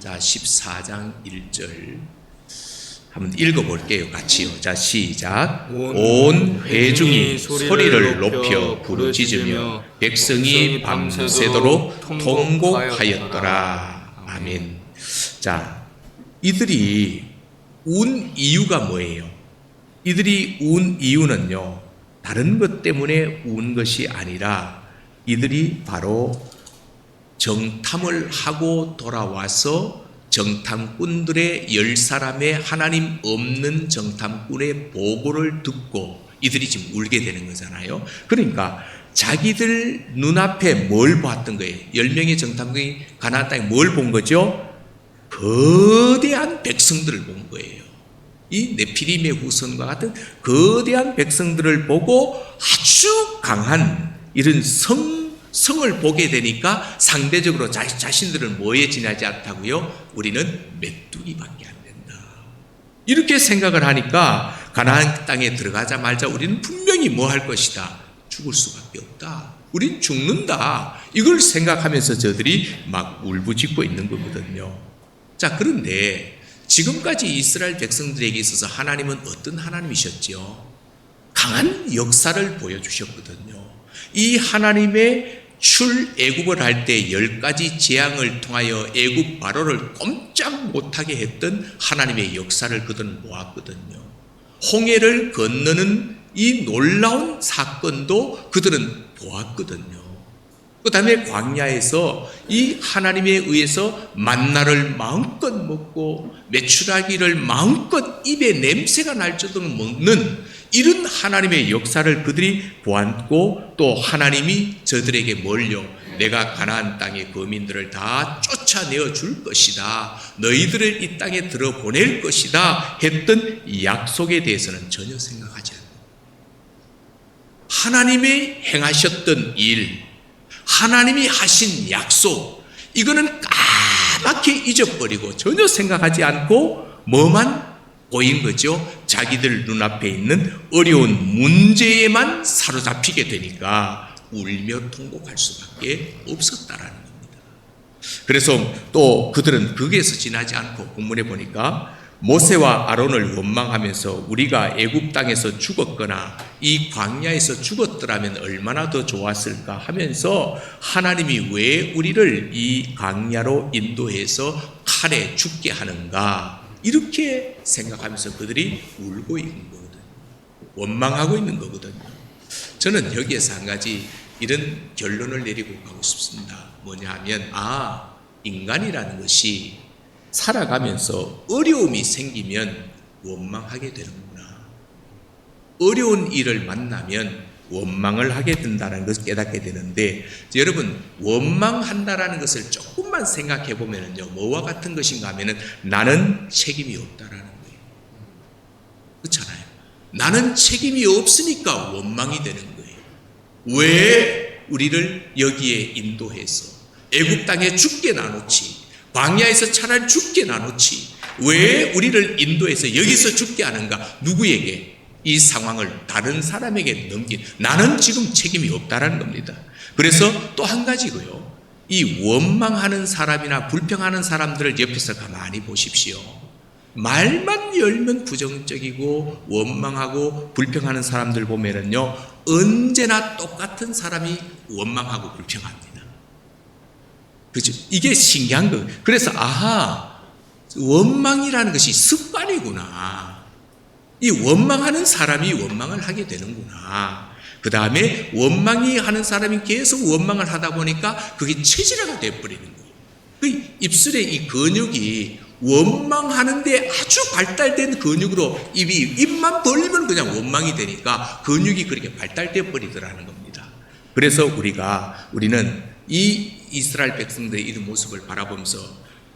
자, 14장 1절 한번 읽어볼게요. 같이요. 자, 시작. 온 회중이 소리를 높여 부르짖으며 백성이 밤새도록 통곡하였더라. 아멘. 자, 이들이 운 이유가 뭐예요? 이들이 운 이유는요, 다른 것 때문에 운 것이 아니라 이들이 바로 정탐을 하고 돌아와서 정탐꾼들의 10사람의 하나님 없는 정탐꾼의 보고를 듣고 이들이 지금 울게 되는 거잖아요. 그러니까 자기들 눈앞에 뭘 봤던 거예요? 10명의 정탐꾼이 가나안 땅에 뭘 본 거죠? 거대한 백성들을 본 거예요. 이 네피림의 후손과 같은 거대한 백성들을 보고 아주 강한 이런 성을 보게 되니까 상대적으로 자신들은 뭐에 지나지 않다고요? 우리는 메뚜기밖에 안 된다. 이렇게 생각을 하니까 가나안 땅에 들어가자마자 우리는 분명히 뭐 할 것이다? 죽을 수밖에 없다. 우린 죽는다. 이걸 생각하면서 저들이 막 울부짖고 있는 거거든요. 자, 그런데 지금까지 이스라엘 백성들에게 있어서 하나님은 어떤 하나님이셨죠? 강한 역사를 보여주셨거든요. 이 하나님의 출애굽을 할 때 10가지 재앙을 통하여 애굽 바로를 꼼짝 못하게 했던 하나님의 역사를 그들은 보았거든요. 홍해를 건너는 이 놀라운 사건도 그들은 보았거든요. 그 다음에 광야에서 이 하나님에 의해서 만나를 마음껏 먹고 메추라기를 마음껏 입에 냄새가 날 정도로 먹는 이런 하나님의 역사를 그들이 보았고, 또 하나님이 저들에게 뭘요? 내가 가나안 땅의 거민들을 다 쫓아내어 줄 것이다. 너희들을 이 땅에 들어보낼 것이다. 했던 이 약속에 대해서는 전혀 생각하지 않습니다. 하나님이 행하셨던 일, 하나님이 하신 약속, 이거는 까맣게 잊어버리고 전혀 생각하지 않고 뭐만 보인 거죠? 자기들 눈앞에 있는 어려운 문제에만 사로잡히게 되니까 울며 통곡할 수밖에 없었다라는 겁니다. 그래서 또 그들은 거기에서 지나지 않고 본문에 보니까 모세와 아론을 원망하면서 우리가 애굽 땅에서 죽었거나 이 광야에서 죽었더라면 얼마나 더 좋았을까 하면서 하나님이 왜 우리를 이 광야로 인도해서 칼에 죽게 하는가, 이렇게 생각하면서 그들이 울고 있는 거거든요. 원망하고 있는 거거든요. 저는 여기에서 한 가지 이런 결론을 내리고 가고 싶습니다. 뭐냐 하면, 인간이라는 것이 살아가면서 어려움이 생기면 원망하게 되는구나. 어려운 일을 만나면 원망을 하게 된다는 것을 깨닫게 되는데, 여러분, 원망한다라는 것을 조금만 생각해 보면요, 뭐와 같은 것인가 하면은 나는 책임이 없다라는 거예요. 그렇잖아요. 나는 책임이 없으니까 원망이 되는 거예요. 왜 우리를 여기에 인도해서 애굽 땅에 죽게 놔놓지, 광야에서 차라리 죽게 놔놓지, 왜 우리를 인도해서 여기서 죽게 하는가? 누구에게? 이 상황을 다른 사람에게 넘긴, 나는 지금 책임이 없다라는 겁니다. 그래서 또 한 가지고요, 이 원망하는 사람이나 불평하는 사람들을 옆에서 가만히 보십시오. 말만 열면 부정적이고 원망하고 불평하는 사람들 보면은요, 언제나 똑같은 사람이 원망하고 불평합니다. 그렇죠? 이게 신기한 거예요. 그래서 원망이라는 것이 습관이구나. 이 원망하는 사람이 원망을 하게 되는구나. 그 다음에 원망이 하는 사람이 계속 원망을 하다 보니까 그게 체질화가 되어버리는 거예요. 그 입술의 이 근육이 원망하는데 아주 발달된 근육으로 입만 벌리면 그냥 원망이 되니까 근육이 그렇게 발달되어 버리더라는 겁니다. 그래서 우리는 이 이스라엘 백성들의 이런 모습을 바라보면서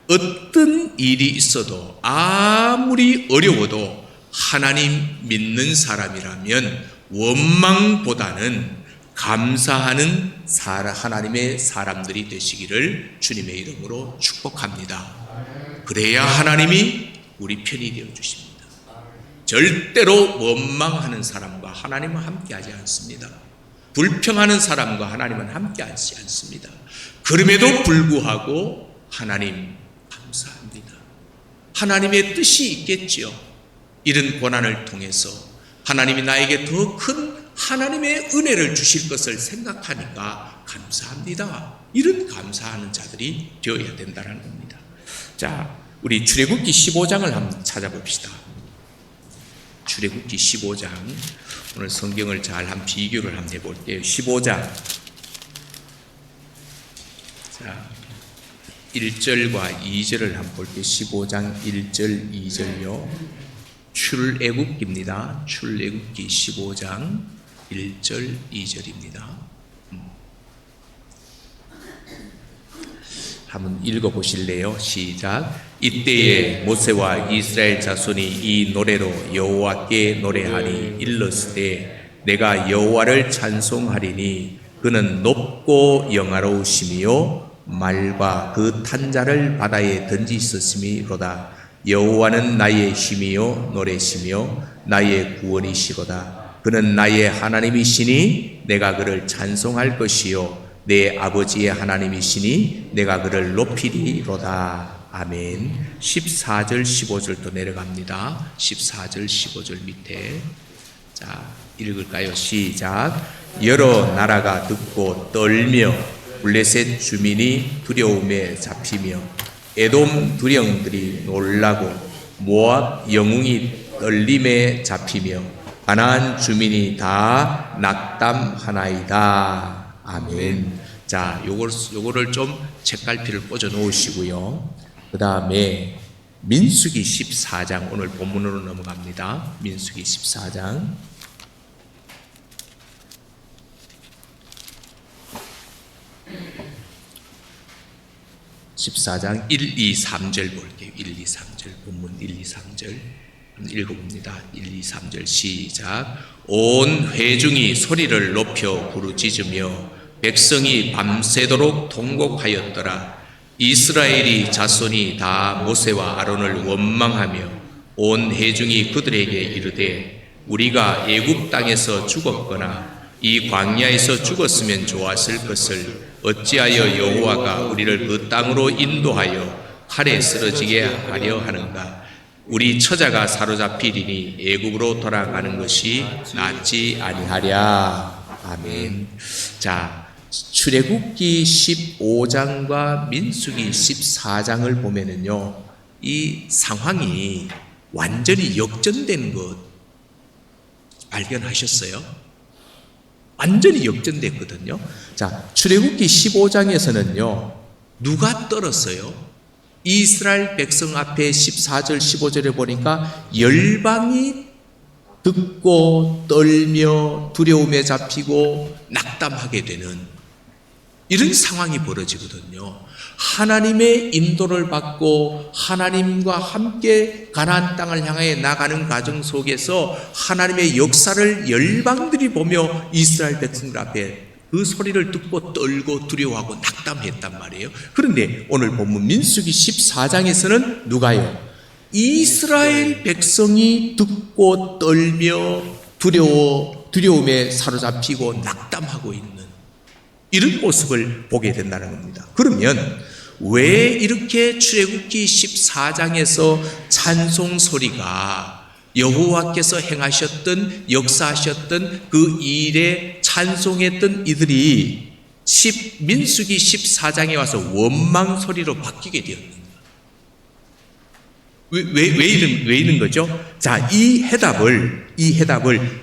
어떤 일이 있어도 아무리 어려워도 하나님 믿는 사람이라면 원망보다는 감사하는 하나님의 사람들이 되시기를 주님의 이름으로 축복합니다. 그래야 하나님이 우리 편이 되어 주십니다. 절대로 원망하는 사람과 하나님은 함께하지 않습니다. 불평하는 사람과 하나님은 함께하지 않습니다. 그럼에도 불구하고 하나님 감사합니다. 감사합니다. 하나님의 뜻이 있겠지요. 이런 고난을 통해서 하나님이 나에게 더 큰 하나님의 은혜를 주실 것을 생각하니까 감사합니다. 이런 감사하는 자들이 되어야 된다는 겁니다. 자, 우리 출애굽기 15장을 한번 찾아봅시다. 출애굽기 15장, 오늘 성경을 잘 한 비교를 한번 해볼게요. 15장, 자 1절과 2절을 한번 볼게요. 15장 1절 2절요. 출애굽기입니다. 출애굽기 15장 1절 2절입니다. 한번 읽어보실래요? 시작. 이때에 모세와 이스라엘 자손이 이 노래로 여호와께 노래하니 일렀으되 내가 여호와를 찬송하리니 그는 높고 영화로우시며 말과 그 탄자를 바다에 던지셨음이로다. 여호와는 나의 힘이요 노래시며 나의 구원이시로다. 그는 나의 하나님이시니 내가 그를 찬송할 것이요 내 아버지의 하나님이시니 내가 그를 높이리로다. 아멘. 14절 15절도 내려갑니다. 14절 15절 밑에 자 읽을까요? 시작. 여러 나라가 듣고 떨며 블레셋 주민이 두려움에 잡히며 에돔 두령들이 놀라고 모압 영웅이 떨림에 잡히며 가나안 주민이 다 낙담하나이다. 아멘. 자, 요거를 좀 책갈피를 꽂아 놓으시고요. 그 다음에 민수기 14장, 오늘 본문으로 넘어갑니다. 민수기 14장. 14장 1, 2, 3절 볼게요. 1, 2, 3절 본문 1, 2, 3절 읽어봅니다. 1, 2, 3절 시작. 온 회중이 소리를 높여 부르짖으며 백성이 밤새도록 통곡하였더라. 이스라엘이 자손이 다 모세와 아론을 원망하며 온 회중이 그들에게 이르되 우리가 애굽 땅에서 죽었거나 이 광야에서 죽었으면 좋았을 것을 어찌하여 여호와가 우리를 그 땅으로 인도하여 칼에 쓰러지게 하려 하는가? 우리 처자가 사로잡히리니 애굽으로 돌아가는 것이 낫지 아니하랴. 아멘. 자, 출애굽기 15장과 민수기 14장을 보면은요, 이 상황이 완전히 역전된 것 발견하셨어요? 완전히 역전됐거든요. 자, 출애굽기 15장에서는요, 누가 떨었어요? 이스라엘 백성 앞에 14절, 15절에 보니까 열방이 듣고 떨며 두려움에 잡히고 낙담하게 되는 이런 상황이 벌어지거든요. 하나님의 인도를 받고 하나님과 함께 가나안 땅을 향해 나가는 과정 속에서 하나님의 역사를 열방들이 보며 이스라엘 백성들 앞에 그 소리를 듣고 떨고 두려워하고 낙담했단 말이에요. 그런데 오늘 본문 민수기 14장에서는 누가요? 이스라엘 백성이 듣고 떨며 두려움에 사로잡히고 낙담하고 있는 이런 모습을 보게 된다는 겁니다. 그러면 왜 이렇게 출애굽기 14장에서 찬송 소리가 여호와께서 행하셨던 역사하셨던 그 일에 찬송했던 이들이 민수기 14장에 와서 원망 소리로 바뀌게 되었는가? 왜 이런 거죠? 자, 이 해답을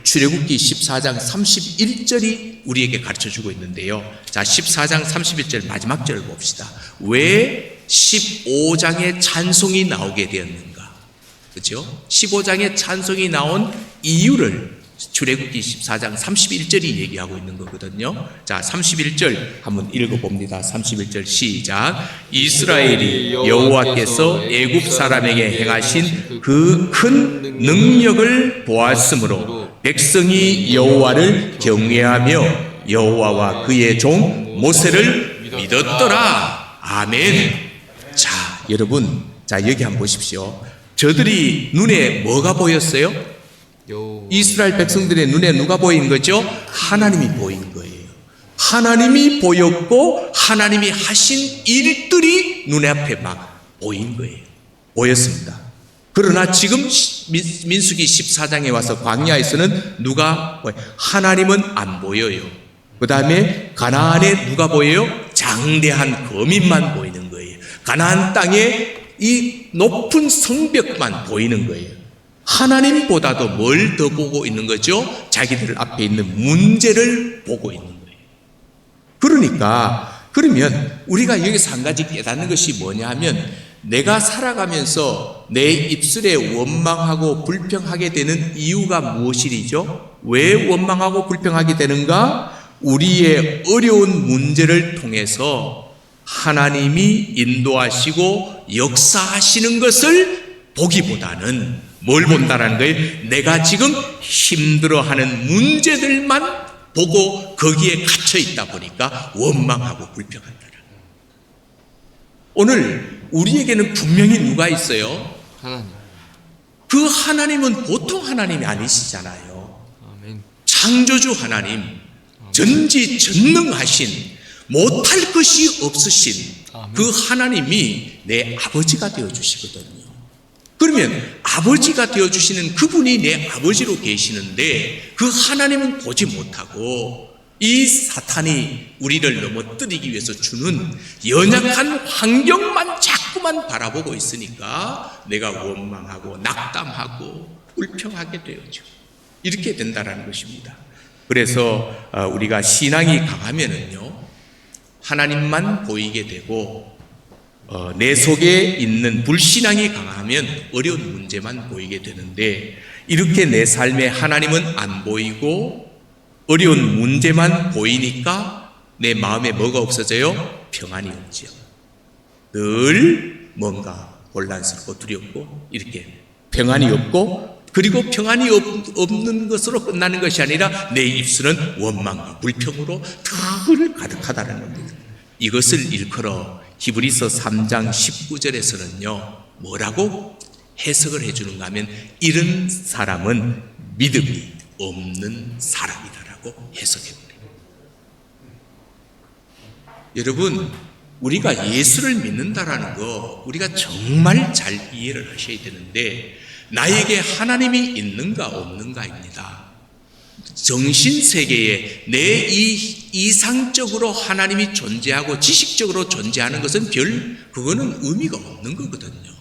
출애굽기 14장 31절이 우리에게 가르쳐 주고 있는데요. 자, 14장 31절 마지막 절을 봅시다. 왜 15장에 찬송이 나오게 되었는가? 그렇죠? 15장에 찬송이 나온 이유를 출애굽기 14장 31절이 얘기하고 있는 거거든요. 자, 31절 한번 읽어봅니다. 31절 시작. 이스라엘이 여호와께서 애굽 사람에게 행하신 그 큰 능력을 보았으므로 백성이 여호와를 경외하며 여호와와 그의 종 모세를 믿었더라. 아멘. 자, 여러분, 자 여기 한번 보십시오. 저들이 눈에 뭐가 보였어요? 이스라엘 백성들의 눈에 누가 보인 거죠? 하나님이 보인 거예요. 하나님이 보였고 하나님이 하신 일들이 눈에 앞에 막 보인 거예요. 보였습니다. 그러나 지금 민수기 14장에 와서 광야에서는 누가 하나님은 안 보여요. 그 다음에 가나안에 누가 보여요? 장대한 거민만 보이는 거예요. 가나안 땅에 이 높은 성벽만 보이는 거예요. 하나님보다도 뭘 더 보고 있는 거죠? 자기들 앞에 있는 문제를 보고 있는 거예요. 그러면 우리가 여기서 한 가지 깨닫는 것이 뭐냐 하면, 내가 살아가면서 내 입술에 원망하고 불평하게 되는 이유가 무엇이죠? 왜 원망하고 불평하게 되는가? 우리의 어려운 문제를 통해서 하나님이 인도하시고 역사하시는 것을 보기보다는 뭘 본다라는 거예요? 내가 지금 힘들어하는 문제들만 보고 거기에 갇혀 있다 보니까 원망하고 불평한다. 오늘 우리에게는 분명히 누가 있어요? 하나님. 그 하나님은 보통 하나님이 아니시잖아요. 아멘. 창조주 하나님, 전지전능하신, 못할 것이 없으신 그 하나님이 내 아버지가 되어주시거든요. 그러면 아버지가 되어주시는 그분이 내 아버지로 계시는데, 그 하나님은 보지 못하고 이 사탄이 우리를 넘어뜨리기 위해서 주는 연약한 환경만 자꾸만 바라보고 있으니까 내가 원망하고 낙담하고 불평하게 되어죠. 이렇게 된다라는 것입니다. 그래서 우리가 신앙이 강하면은요, 하나님만 보이게 되고, 내 속에 있는 불신앙이 강하면 어려운 문제만 보이게 되는데, 이렇게 내 삶에 하나님은 안 보이고 어려운 문제만 보이니까 내 마음에 뭐가 없어져요? 평안이 없죠. 늘 뭔가 혼란스럽고 두렵고, 이렇게 평안이 없고, 그리고 평안이 없는 것으로 끝나는 것이 아니라 내 입술은 원망과 불평으로 늘 가득하다는 겁니다. 이것을 일컬어 히브리서 3장 19절에서는요 뭐라고 해석을 해주는가 하면, 이런 사람은 믿음이 없는 사람이다라고 해석해버려요. 여러분, 우리가 예수를 믿는다라는 거 우리가 정말 잘 이해를 하셔야 되는데, 나에게 하나님이 있는가 없는가입니다. 정신세계에 내 이상적으로 하나님이 존재하고 지식적으로 존재하는 것은 그거는 의미가 없는 거거든요.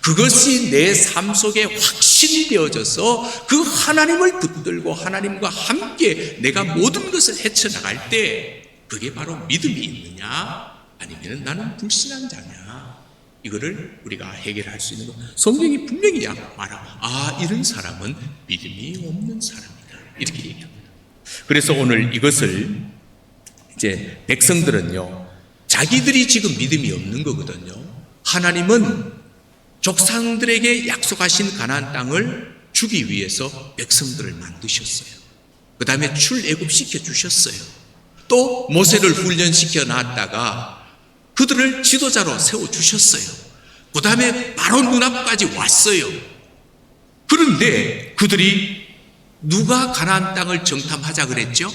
그것이 내 삶 속에 확신이 되어져서 그 하나님을 붙들고 하나님과 함께 내가 모든 것을 헤쳐나갈 때, 그게 바로 믿음이 있느냐 아니면 나는 불신앙자냐, 이거를 우리가 해결할 수 있는 것. 성경이 분명히 말아, 이런 사람은 믿음이 없는 사람이다, 이렇게 얘기합니다. 그래서 오늘 이것을 이제 백성들은요, 자기들이 지금 믿음이 없는 거거든요. 하나님은 족상들에게 약속하신 가나안 땅을 주기 위해서 백성들을 만드셨어요. 그 다음에 출애굽시켜 주셨어요. 또 모세를 훈련시켜 놨다가 그들을 지도자로 세워주셨어요. 그 다음에 바로 눈앞까지 왔어요. 그런데 그들이 누가 가나안 땅을 정탐하자 그랬죠?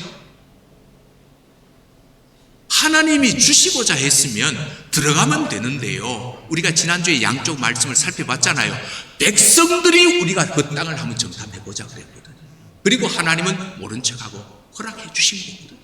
하나님이 주시고자 했으면 들어가면 되는데요, 우리가 지난주에 양쪽 말씀을 살펴봤잖아요. 백성들이 우리가 그 땅을 한번 정탐해보자 그랬거든요. 그리고 하나님은 모른 척하고 허락해 주신 거거든요.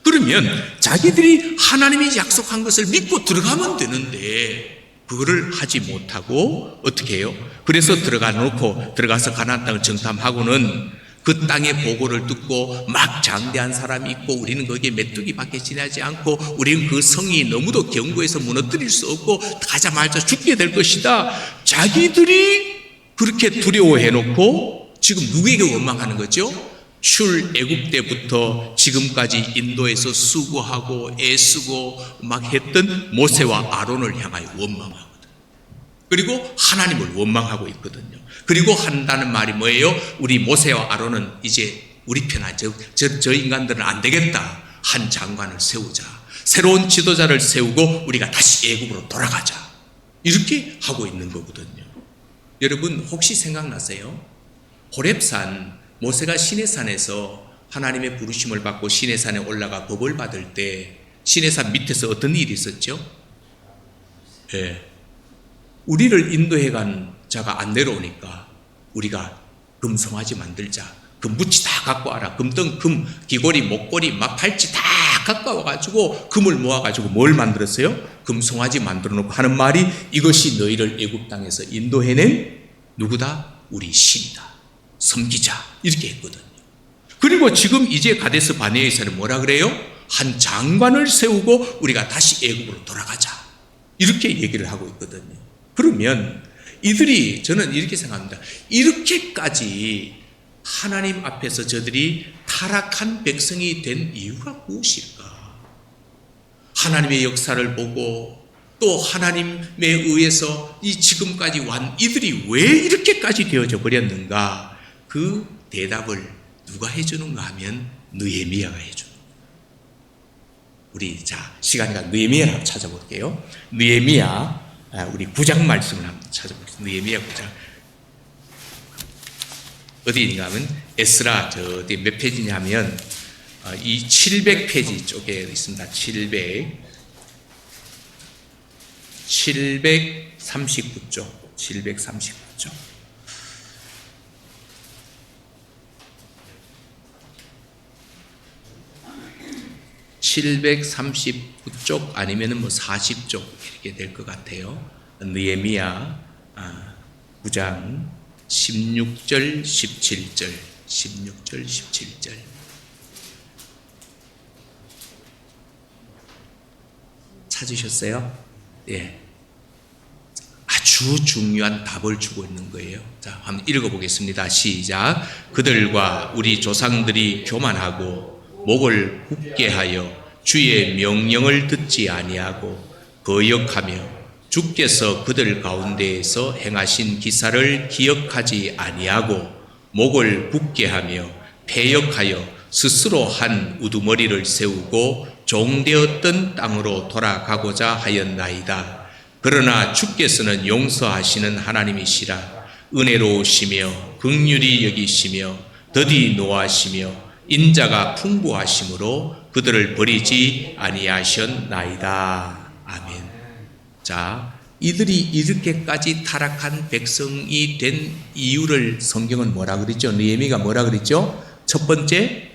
그러면 자기들이 하나님이 약속한 것을 믿고 들어가면 되는데 그거를 하지 못하고 어떻게 해요? 그래서 들어가서 가나안 땅을 정탐하고는 그 땅의 보고를 듣고 막 장대한 사람이 있고, 우리는 거기에 메뚜기밖에 지나지 않고, 우리는 그 성이 너무도 견고해서 무너뜨릴 수 없고 가자마자 죽게 될 것이다. 자기들이 그렇게 두려워해놓고 지금 누구에게 원망하는 거죠? 출애굽 때부터 지금까지 인도에서 수고하고 애쓰고 막 했던 모세와 아론을 향하여 원망하거든. 그리고 하나님을 원망하고 있거든요. 그리고 한다는 말이 뭐예요? 우리 모세와 아론은 이제 우리 편하죠. 저 인간들은 안 되겠다. 한 장관을 세우자. 새로운 지도자를 세우고 우리가 다시 애굽으로 돌아가자. 이렇게 하고 있는 거거든요. 여러분 혹시 생각나세요? 호렙산, 모세가 시내산에서 하나님의 부르심을 받고 시내산에 올라가 법을 받을 때 시내산 밑에서 어떤 일이 있었죠? 우리를 인도해 간 자가 안 내려오니까 우리가 금송아지 만들자. 금붙이 다 갖고 와라. 금등, 금, 귀걸이, 목걸이, 막 팔찌 다 갖고 와가지고 금을 모아가지고 뭘 만들었어요? 금송아지 만들어 놓고 하는 말이 이것이 너희를 애굽 땅에서 인도해낸 누구다? 우리 신이다. 섬기자. 이렇게 했거든요. 그리고 지금 이제 가데스 바네아에서는 뭐라 그래요? 한 장관을 세우고 우리가 다시 애굽으로 돌아가자. 이렇게 얘기를 하고 있거든요. 그러면 이들이 저는 이렇게 생각합니다. 이렇게까지 하나님 앞에서 저들이 타락한 백성이 된 이유가 무엇일까? 하나님의 역사를 보고 또 하나님에 의해서 이 지금까지 완 이들이 왜 이렇게까지 되어져 버렸는가? 그 대답을 누가 해주는가 하면 느헤미야가 해주는 거예요. 우리 시간이가 느헤미야를 한번 찾아볼게요. 느헤미야 우리 9장 말씀을 한번 찾아보겠습니다. 느헤미야 9장 어디인가 하면 에스라 어디 몇 페이지냐면 이 700페이지 쪽에 있습니다. 739쪽 739쪽 739쪽 아니면은 40쪽 이렇게 될 것 같아요. 느헤미야 9장 16절 17절 16절 17절 찾으셨어요? 예. 아주 중요한 답을 주고 있는 거예요. 자, 한번 읽어보겠습니다. 시작. 그들과 우리 조상들이 교만하고 목을 굳게 하여 주의 명령을 듣지 아니하고 거역하며 주께서 그들 가운데에서 행하신 기사를 기억하지 아니하고 목을 굳게 하며 패역하여 스스로 한 우두머리를 세우고 종되었던 땅으로 돌아가고자 하였나이다. 그러나 주께서는 용서하시는 하나님이시라. 은혜로우시며 긍휼히 여기시며 더디 노하시며 인자가 풍부하심으로 그들을 버리지 아니하셨나이다. 아멘. 자, 이들이 이렇게까지 타락한 백성이 된 이유를 성경은 뭐라 그랬죠? 느헤미야가 뭐라 그랬죠? 첫 번째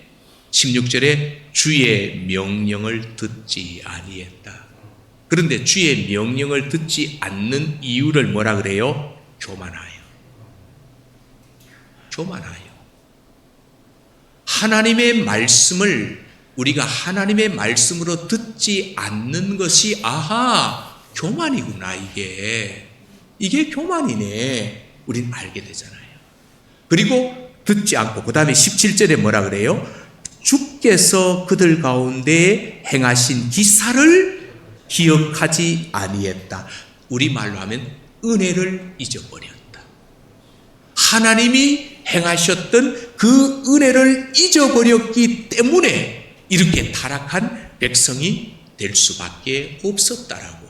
16절에 주의 명령을 듣지 아니했다. 그런데 주의 명령을 듣지 않는 이유를 뭐라 그래요? 교만하여. 교만하여. 하나님의 말씀을 우리가 하나님의 말씀으로 듣지 않는 것이 교만이구나. 이게 교만이네. 우린 알게 되잖아요. 그리고 듣지 않고 그 다음에 17절에 뭐라 그래요? 주께서 그들 가운데 행하신 기사를 기억하지 아니했다. 우리말로 하면 은혜를 잊어버렸다. 하나님이 행하셨던 그 은혜를 잊어버렸기 때문에 이렇게 타락한 백성이 될 수밖에 없었다라고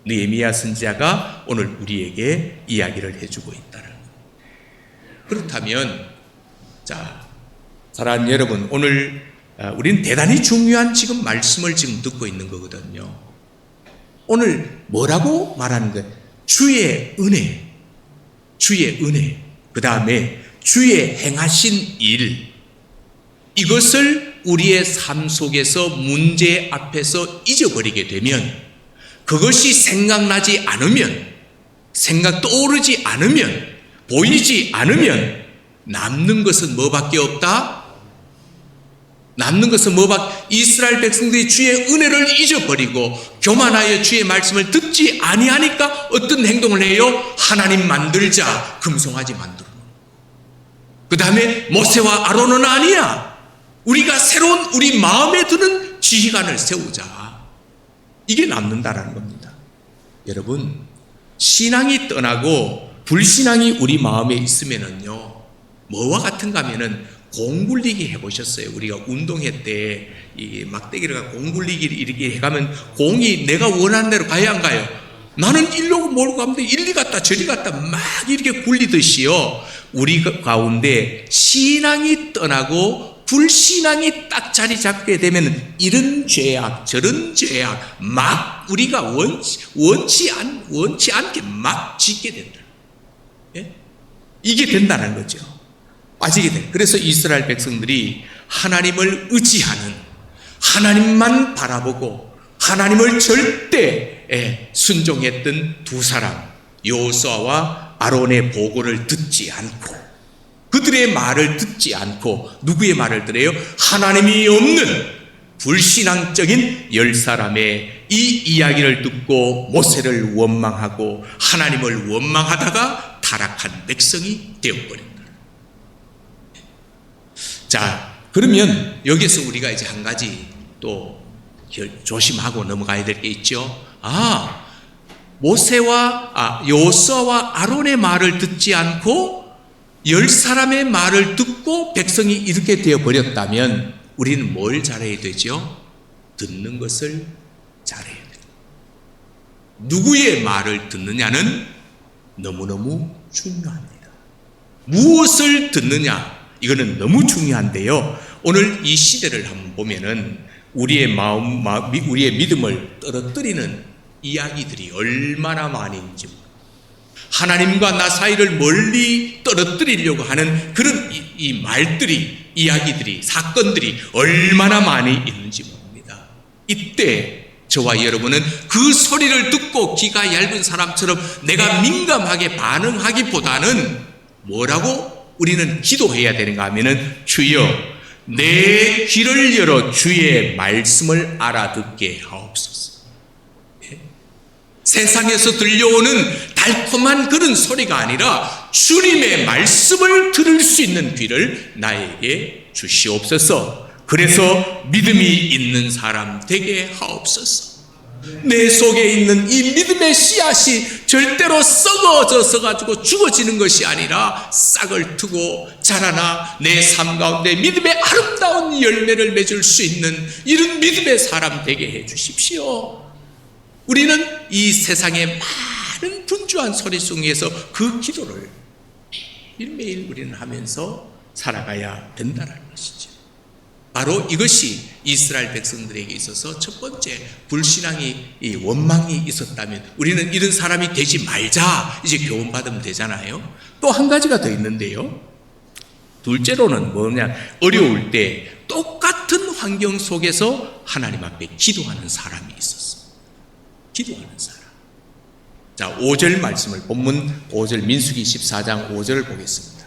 느헤미야 선지자가 오늘 우리에게 이야기를 해주고 있다는 거예요. 그렇다면 사랑하는 여러분, 오늘 우리는 대단히 중요한 지금 말씀을 지금 듣고 있는 거거든요. 오늘 뭐라고 말하는 거예요? 주의 은혜, 그 다음에 주의 행하신 일, 이것을 우리의 삶 속에서 문제 앞에서 잊어버리게 되면, 그것이 생각나지 않으면, 떠오르지 않으면, 보이지 않으면 남는 것은 뭐밖에 없다? 이스라엘 백성들이 주의 은혜를 잊어버리고 교만하여 주의 말씀을 듣지 아니하니까 어떤 행동을 해요? 하나님 만들자, 금송아지 만들어. 그 다음에 모세와 아론은 아니야. 우리가 새로운 우리 마음에 드는 지휘관을 세우자. 이게 남는다라는 겁니다. 여러분, 신앙이 떠나고 불신앙이 우리 마음에 있으면은요, 뭐와 같은가 하면은 공 굴리기 해보셨어요? 우리가 운동회 때 이 막대기를 공 굴리기 이렇게 해가면 공이 내가 원하는 대로 가야 안 가요? 나는 일로 몰고 가면 이리 갔다 저리 갔다 막 이렇게 굴리듯이요, 우리 가운데 신앙이 떠나고 불신앙이 딱 자리 잡게 되면 이런 죄악 저런 죄악 막 우리가 원치 않게 막 짓게 된다. 예? 이게 된다는 거죠. 빠지게 돼. 그래서 이스라엘 백성들이 하나님을 의지하는, 하나님만 바라보고 하나님을 절대 순종했던 두 사람 여호수아와 아론의 보고를 듣지 않고, 그들의 말을 듣지 않고 누구의 말을 들어요? 하나님이 없는 불신앙적인 10사람의 이 이야기를 듣고 모세를 원망하고 하나님을 원망하다가 타락한 백성이 되어버린다. 자, 그러면 여기서 우리가 이제 한 가지 또 조심하고 넘어가야 될 게 있죠. 여호수아와 아론의 말을 듣지 않고 10사람의 말을 듣고 백성이 이렇게 되어버렸다면 우리는 뭘 잘해야 되죠? 듣는 것을 잘해야 돼요. 누구의 말을 듣느냐는 너무너무 중요합니다. 무엇을 듣느냐, 이거는 너무 중요한데요. 오늘 이 시대를 한번 보면은 우리의 우리의 믿음을 떨어뜨리는 이야기들이 얼마나 많이 있는지, 하나님과 나 사이를 멀리 떨어뜨리려고 하는 그런 이 말들이, 이야기들이, 사건들이 얼마나 많이 있는지 모릅니다. 이때 저와 여러분은 그 소리를 듣고 귀가 얇은 사람처럼 내가 민감하게 반응하기보다는 뭐라고 우리는 기도해야 되는가 하면은, 주여 내 귀를 열어 주의 말씀을 알아듣게 하옵소서. 세상에서 들려오는 달콤한 그런 소리가 아니라 주님의 말씀을 들을 수 있는 귀를 나에게 주시옵소서. 그래서 믿음이 있는 사람 되게 하옵소서. 내 속에 있는 이 믿음의 씨앗이 절대로 썩어져서 가지고 죽어지는 것이 아니라 싹을 트고 자라나 내 삶 가운데 믿음의 아름다운 열매를 맺을 수 있는 이런 믿음의 사람 되게 해 주십시오. 우리는 이 세상의 많은 분주한 소리 속에서 그 기도를 매일매일 우리는 하면서 살아가야 된다는 것이죠. 바로 이것이 이스라엘 백성들에게 있어서 첫 번째 불신앙이, 원망이 있었다면 우리는 이런 사람이 되지 말자, 이제 교훈받으면 되잖아요. 또 한 가지가 더 있는데요. 둘째로는 뭐냐, 어려울 때 똑같은 환경 속에서 하나님 앞에 기도하는 사람이 있었어요. 기도하는 사람. 자, 5절 말씀을, 본문 5절, 민수기 14장 5절을 보겠습니다.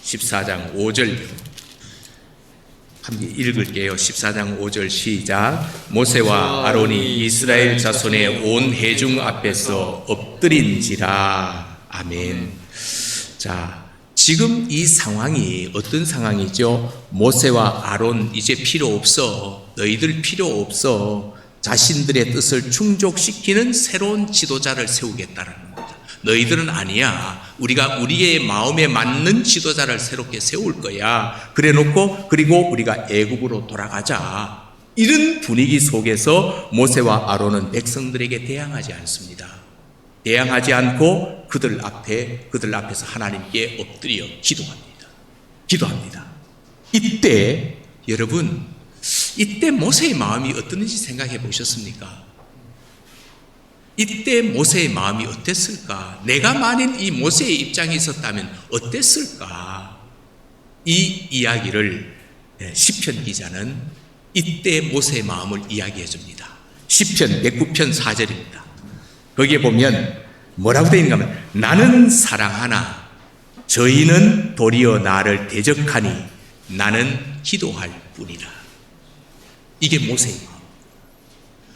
14장 5절 함께 읽을게요. 14장 5절 시작. 모세와 아론이 이스라엘 자손의 온 회중 앞에서 엎드린지라. 아멘. 자, 지금 이 상황이 어떤 상황이죠? 모세와 아론 이제 필요 없어. 너희들 필요 없어. 자신들의 뜻을 충족시키는 새로운 지도자를 세우겠다는 겁니다. 너희들은 아니야. 우리가 우리의 마음에 맞는 지도자를 새롭게 세울 거야. 그래 놓고 그리고 우리가 애굽으로 돌아가자. 이런 분위기 속에서 모세와 아론은 백성들에게 대항하지 않습니다. 대항하지 않고 그들 앞에서 하나님께 엎드려 기도합니다. 이때 여러분, 이때 모세의 마음이 어땠는지 생각해 보셨습니까? 이때 모세의 마음이 어땠을까? 내가 만일 이 모세의 입장에 있었다면 어땠을까? 이 이야기를 시편 기자는 이때 모세의 마음을 이야기해 줍니다. 시편 109편 4절입니다. 거기에 보면 뭐라고 되어 있는가 하면, 나는 사랑하나 저희는 도리어 나를 대적하니 나는 기도할 뿐이라. 이게 모세의 마음.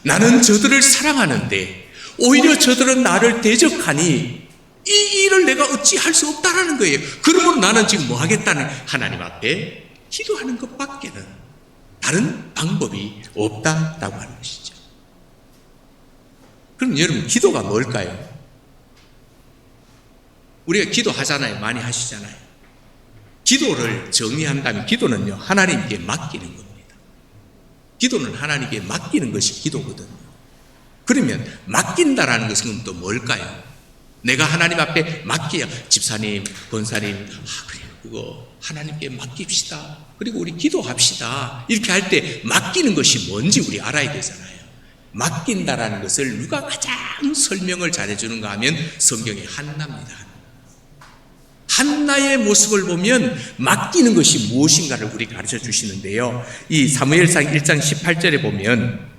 나는 저들을 사랑하는데 오히려 저들은 나를 대적하니 이 일을 내가 어찌 할 수 없다라는 거예요. 그러면 나는 지금 뭐 하겠다는, 하나님 앞에 기도하는 것밖에는 다른 방법이 없다라고 하는 것이죠. 그럼 여러분, 기도가 뭘까요? 우리가 기도하잖아요. 많이 하시잖아요. 기도를 정리한다면 기도는요, 하나님께 맡기는 겁니다. 기도는 하나님께 맡기는 것이 기도거든요. 그러면 맡긴다라는 것은 또 뭘까요? 내가 하나님 앞에 맡겨야, 집사님, 권사님, 그래요. 그거 하나님께 맡깁시다. 그리고 우리 기도합시다. 이렇게 할 때 맡기는 것이 뭔지 우리 알아야 되잖아요. 맡긴다라는 것을 누가 가장 설명을 잘해주는가 하면 성경의 한나입니다. 한나의 모습을 보면 맡기는 것이 무엇인가를 우리 가르쳐 주시는데요. 이 사무엘상 1장 18절에 보면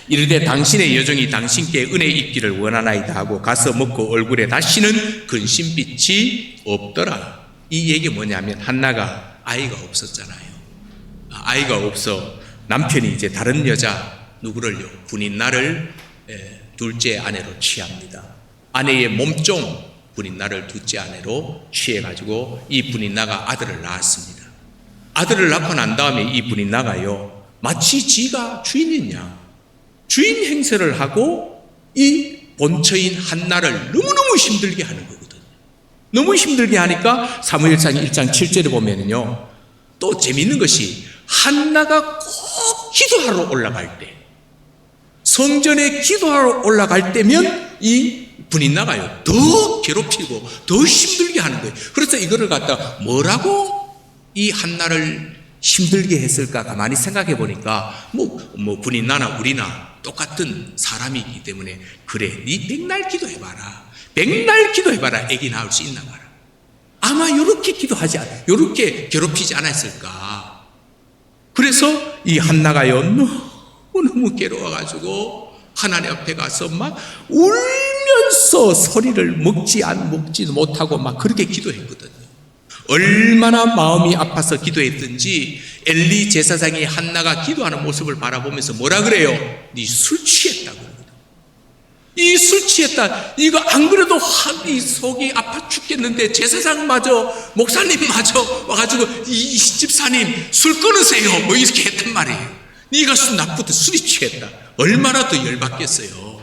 이르되 당신의 여종이 당신께 은혜 입기를 원하나이다 하고 가서 먹고 얼굴에 다시는 근심빛이 없더라. 이 얘기 뭐냐면 한나가 아이가 없었잖아요. 아이가 없어 남편이 이제 다른 여자 누구를요? 분인나를 둘째 아내로 취합니다. 아내의 몸종 분인나를 둘째 아내로 취해가지고 이 분인나가 아들을 낳았습니다. 아들을 낳고 난 다음에 이 분인나가요 마치 지가 주인이냐 주인 행세를 하고 이 본처인 한나를 너무너무 힘들게 하는 거거든요. 너무 힘들게 하니까 사무엘상 1장 7절에 보면요 또 재미있는 것이 한나가 꼭 기도하러 올라갈 때 성전에 기도하러 올라갈 때면 이 분인나가요 더 괴롭히고 더 힘들게 하는 거예요. 그래서 이거를 갖다 뭐라고 이 한나를 힘들게 했을까 가만히 생각해 보니까 뭐 분인나나 우리나 똑같은 사람이기 때문에 그래 네 백날 기도해봐라. 백날 기도해봐라. 애기 낳을 수 있나 봐라. 아마 이렇게 기도하지 않 이렇게 괴롭히지 않았을까. 그래서 이 한나가요 너무 괴로워가지고 하나님 앞에 가서 막 울면서 소리를 먹지도 못하고 막 그렇게 기도했거든요. 얼마나 마음이 아파서 기도했든지 엘리 제사장이 한나가 기도하는 모습을 바라보면서 뭐라 그래요? 네 술 취했다 그러거든. 이 술 취했다. 이거 안 그래도 이 속이 아파 죽겠는데 제사장마저 목사님마저 와가지고 이 집사님 술 끊으세요. 뭐 이렇게 했단 말이에요. 네가 술 낮부터 술이 취했다. 얼마나 더 열받겠어요.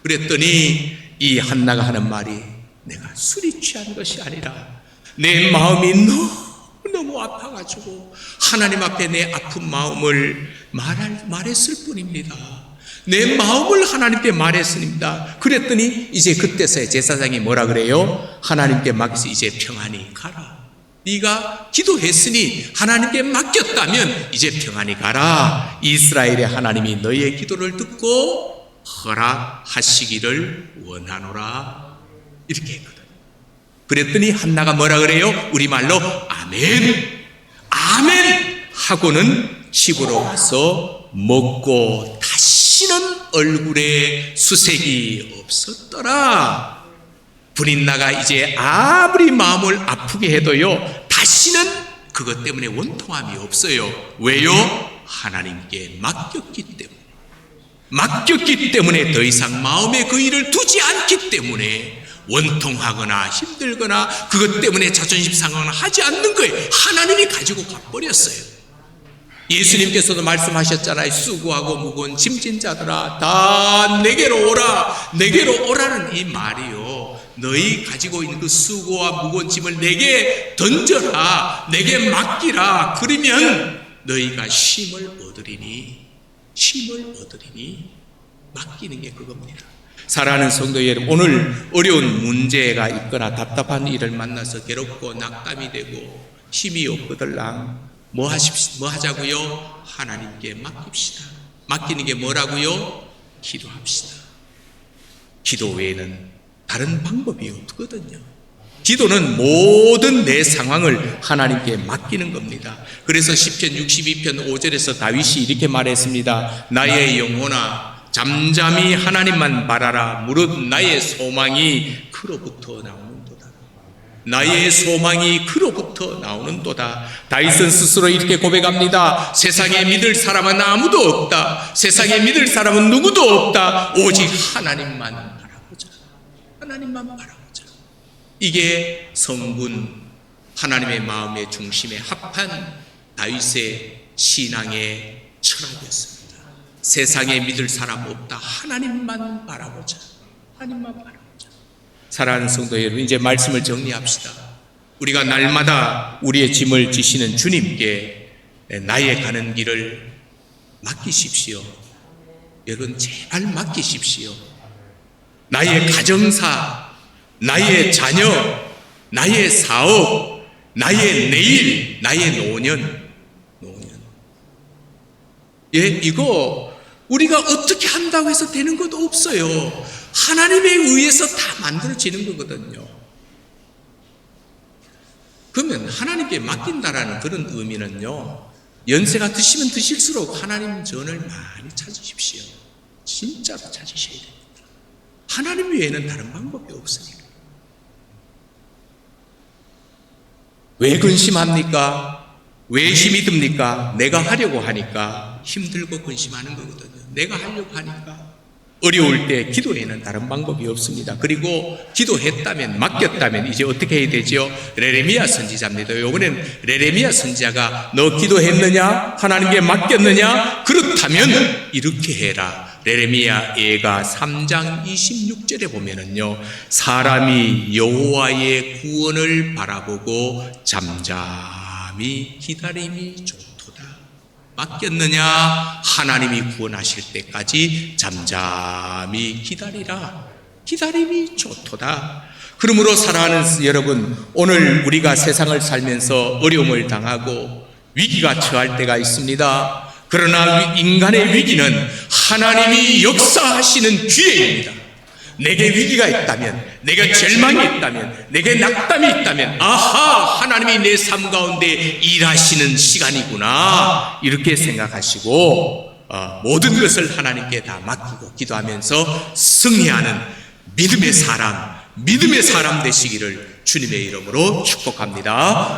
그랬더니 이 한나가 하는 말이 내가 술이 취한 것이 아니라 내 마음이 너무 아파가지고 하나님 앞에 내 아픈 마음을 말했을 뿐입니다. 내 마음을 하나님께 말했습니다. 그랬더니 이제 그때서야 제사장이 뭐라 그래요? 하나님께 맡겨서 이제 평안히 가라. 네가 기도했으니 하나님께 맡겼다면 이제 평안히 가라. 이스라엘의 하나님이 너희의 기도를 듣고 허락하시기를 원하노라. 이렇게 했거든. 그랬더니 한나가 뭐라 그래요? 우리말로 아멘 아멘 하고는 집으로 가서 먹고 다시는 얼굴에 수색이 없었더라. 분인나가 이제 아무리 마음을 아프게 해도요 다시는 그것 때문에 원통함이 없어요. 왜요? 하나님께 맡겼기 때문에 더 이상 마음에 그 일을 두지 않기 때문에 원통하거나 힘들거나 그것 때문에 자존심 상하거나 하지 않는 거예요. 하나님이 가지고 가버렸어요. 예수님께서도 말씀하셨잖아요. 수고하고 무거운 짐진 자들아 다 내게로 오라. 내게로 오라는 이 말이요 너희 가지고 있는 그 수고와 무거운 짐을 내게 던져라. 내게 맡기라. 그러면 너희가 쉼을 얻으리니 맡기는 게 그겁니다. 사랑하는 성도 여러분, 오늘 어려운 문제가 있거나 답답한 일을 만나서 괴롭고 낙담이 되고 힘이 없거들랑 뭐 하자고요? 하나님께 맡깁시다. 맡기는 게 뭐라고요? 기도합시다. 기도 외에는 다른 방법이 없거든요. 기도는 모든 내 상황을 하나님께 맡기는 겁니다. 그래서 시편 62편 5절에서 다윗이 이렇게 말했습니다. 나의 영혼아 잠잠히 하나님만 바라라. 무릇 나의 소망이 그로부터 나오는도다. 나의 소망이 그로부터 나오는도다. 다윗은 스스로 이렇게 고백합니다. 세상에 믿을 사람은 아무도 없다. 세상에 믿을 사람은 누구도 없다. 오직 하나님만 바라보자. 하나님만 바라보자. 이게 성군 하나님의 마음의 중심에 합한 다윗의 신앙의 철학이었습니다. 세상에 믿을 사람 없다. 하나님만 바라보자. 하나님만 바라보자. 사랑하는 성도 여러분, 이제 말씀을 정리합시다. 우리가 날마다 우리의 짐을 지시는 주님께 나의 가는 길을 맡기십시오. 여러분 제발 맡기십시오. 나의 가정사, 나의 자녀, 나의 사업, 나의 내일, 나의 노년. 예, 이거 우리가 어떻게 한다고 해서 되는 것도 없어요. 하나님에 의해서 다 만들어지는 거거든요. 그러면 하나님께 맡긴다라는 그런 의미는요, 연세가 드시면 드실수록 하나님 전을 많이 찾으십시오. 진짜로 찾으셔야 됩니다. 하나님 외에는 다른 방법이 없으니까. 왜 근심합니까? 왜 힘이 듭니까? 내가 하려고 하니까 힘들고 근심하는 거거든요. 내가 하려고 하니까. 어려울 때 기도에는 다른 방법이 없습니다. 그리고 기도했다면, 맡겼다면 이제 어떻게 해야 되죠? 레레미야 선지자입니다. 이번엔 레레미야 선지자가 너 기도했느냐? 하나님께 맡겼느냐? 그렇다면 이렇게 해라. 레레미야 예가 3장 26절에 보면은요, 사람이 여호와의 구원을 바라보고 잠잠히 기다림이 좋도다. 맡겼느냐? 하나님이 구원하실 때까지 잠잠히 기다리라. 기다림이 좋도다. 그러므로 사랑하는 여러분, 오늘 우리가 세상을 살면서 어려움을 당하고 위기가 처할 때가 있습니다. 그러나 인간의 위기는 하나님이 역사하시는 기회입니다. 내게 위기가 있다면, 내게 절망이 있다면, 내게 낙담이 있다면, 아하, 하나님이 내 삶 가운데 일하시는 시간이구나, 이렇게 생각하시고 모든 것을 하나님께 다 맡기고 기도하면서 승리하는 믿음의 사람 되시기를 주님의 이름으로 축복합니다.